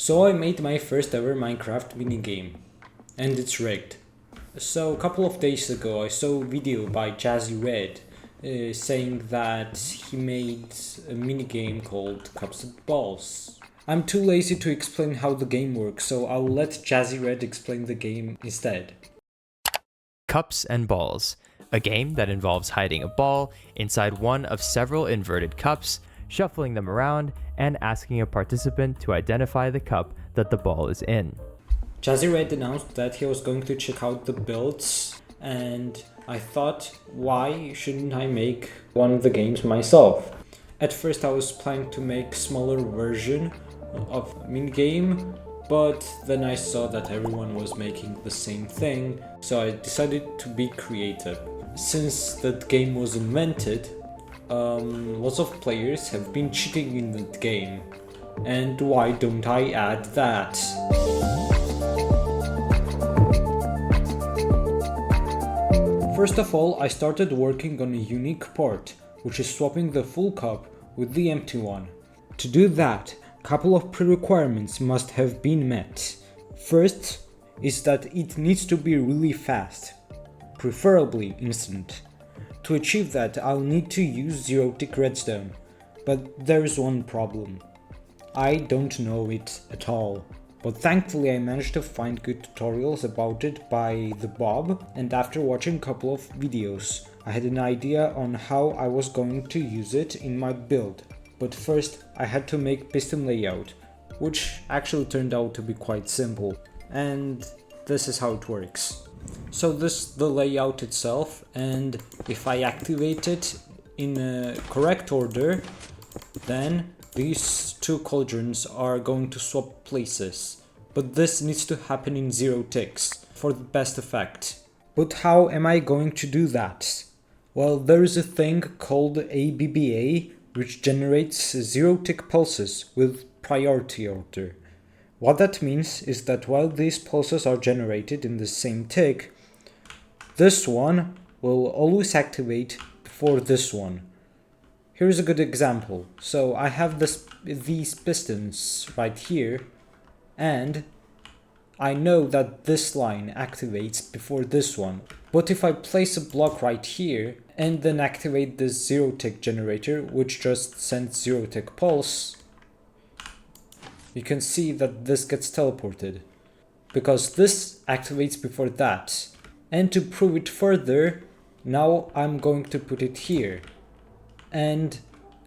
So I made my first ever Minecraft minigame, and it's rigged. So a couple of days ago I saw a video by Jazziired saying that he made a minigame called Cups and Balls. I'm too lazy to explain how the game works, so I'll let Jazziired explain the game instead. Cups and Balls, a game that involves hiding a ball inside one of several inverted cups, shuffling them around, and asking a participant to identify the cup that the ball is in. Jazziired announced that he was going to check out the builds, and I thought, why shouldn't I make one of the games myself? At first I was planning to make a smaller version of minigame, but then I saw that everyone was making the same thing, so I decided to be creative. Since that game was invented, lots of players have been cheating in that game, and why don't I add that? First of all, I started working on a unique part, which is swapping the full cup with the empty one. To do that, a couple of pre-requirements must have been met. First is that it needs to be really fast, preferably instant. To achieve that, I'll need to use zero-tick redstone, but there's one problem. I don't know it at all. But thankfully I managed to find good tutorials about it by the Bob, and after watching a couple of videos, I had an idea on how I was going to use it in my build. But first I had to make piston layout, which actually turned out to be quite simple, and this is how it works. So this is the layout itself, and if I activate it in a correct order, then these two cauldrons are going to swap places, but this needs to happen in 0 ticks for the best effect. But how am I going to do that? Well, there is a thing called ABBA, which generates 0-tick pulses with priority order. What that means is that while these pulses are generated in the same tick, this one will always activate before this one. Here's a good example. So I have these pistons right here, and I know that this line activates before this one. But if I place a block right here and then activate this 0-tick generator, which just sends 0-tick pulse, you can see that this gets teleported, because this activates before that. And to prove it further, now I'm going to put it here and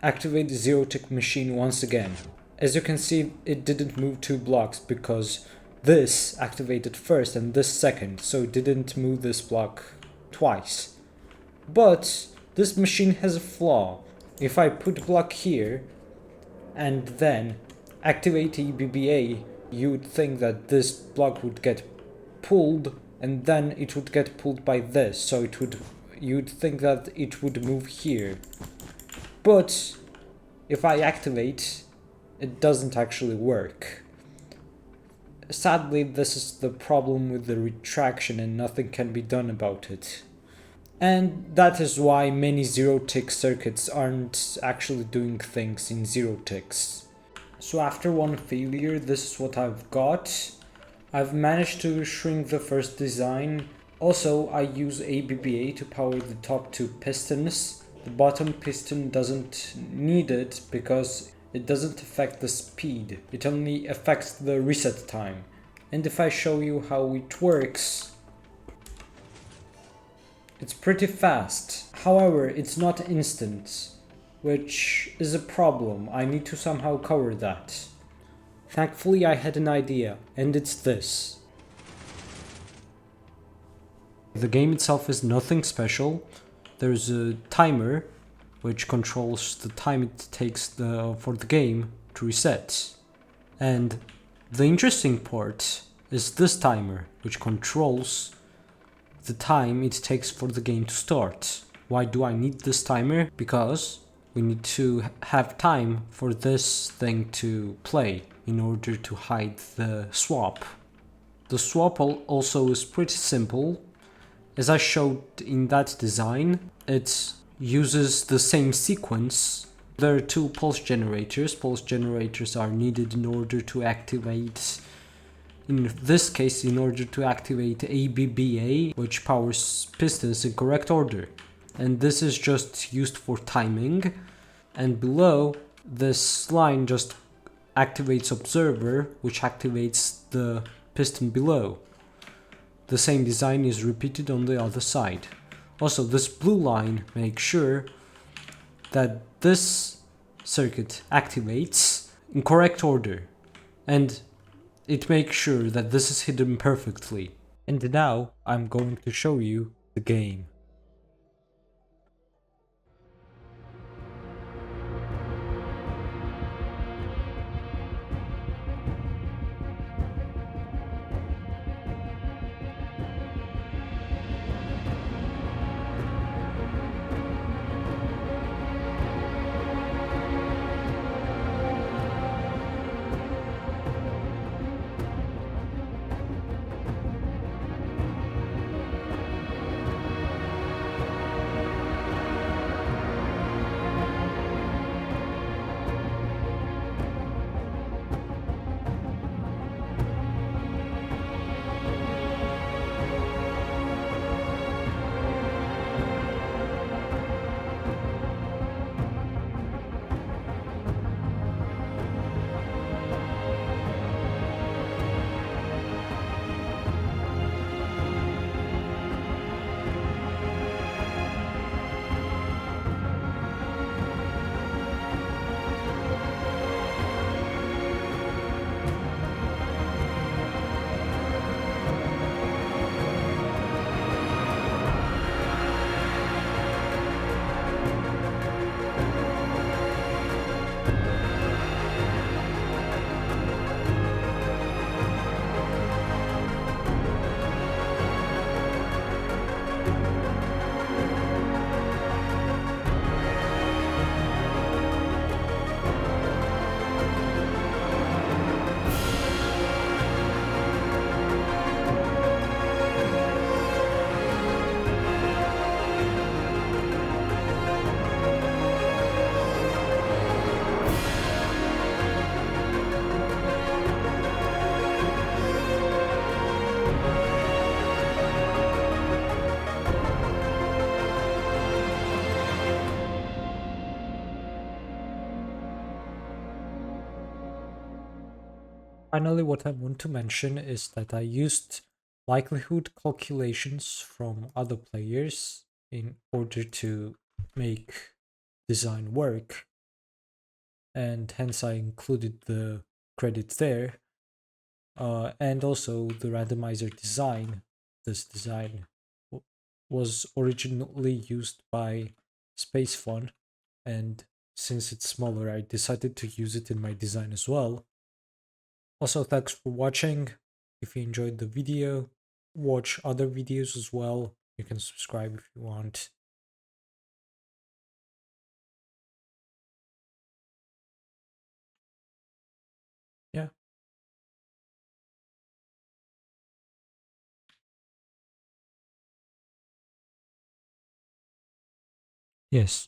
activate the 0-tick machine once again. As you can see, it didn't move 2 blocks because this activated first and this second, so it didn't move this block twice. But this machine has a flaw. If I put a block here and then activate EBBA, you would think that this block would get pulled and then it would get pulled by this, so you'd think that it would move here. But if I activate, it doesn't actually work. Sadly, this is the problem with the retraction and nothing can be done about it. And that is why many 0-tick circuits aren't actually doing things in 0 ticks. So after one failure, this is what I've got. I've managed to shrink the first design. Also, I use ABBA to power the top 2 pistons. The bottom piston doesn't need it because it doesn't affect the speed, it only affects the reset time. And if I show you how it works, it's pretty fast. However, it's not instant, which is a problem. I need to somehow cover that. Thankfully I had an idea, and it's this. The game itself is nothing special. There's a timer which controls the time it takes for the game to reset. And the interesting part is this timer, which controls the time it takes for the game to start. Why do I need this timer? Because we need to have time for this thing to play in order to hide the swap. The swap also is pretty simple. As I showed in that design, it uses the same sequence There are two pulse generators. Pulse generators are needed in order to activate, in this case, in order to activate ABBA, which powers pistons in correct order. And this is just used for timing. And below, this line just activates observer, which activates the piston below. The same design is repeated on the other side. Also, this blue line makes sure that this circuit activates in correct order, and it makes sure that this is hidden perfectly. And now I'm going to show you the game. Finally, what I want to mention is that I used likelihood calculations from other players in order to make design work, and hence I included the credit there. And also the randomizer design. This design was originally used by Space Fun, and since it's smaller, I decided to use it in my design as well. Also, thanks for watching. If you enjoyed the video, watch other videos as well. You can subscribe if you want. Yeah. Yes.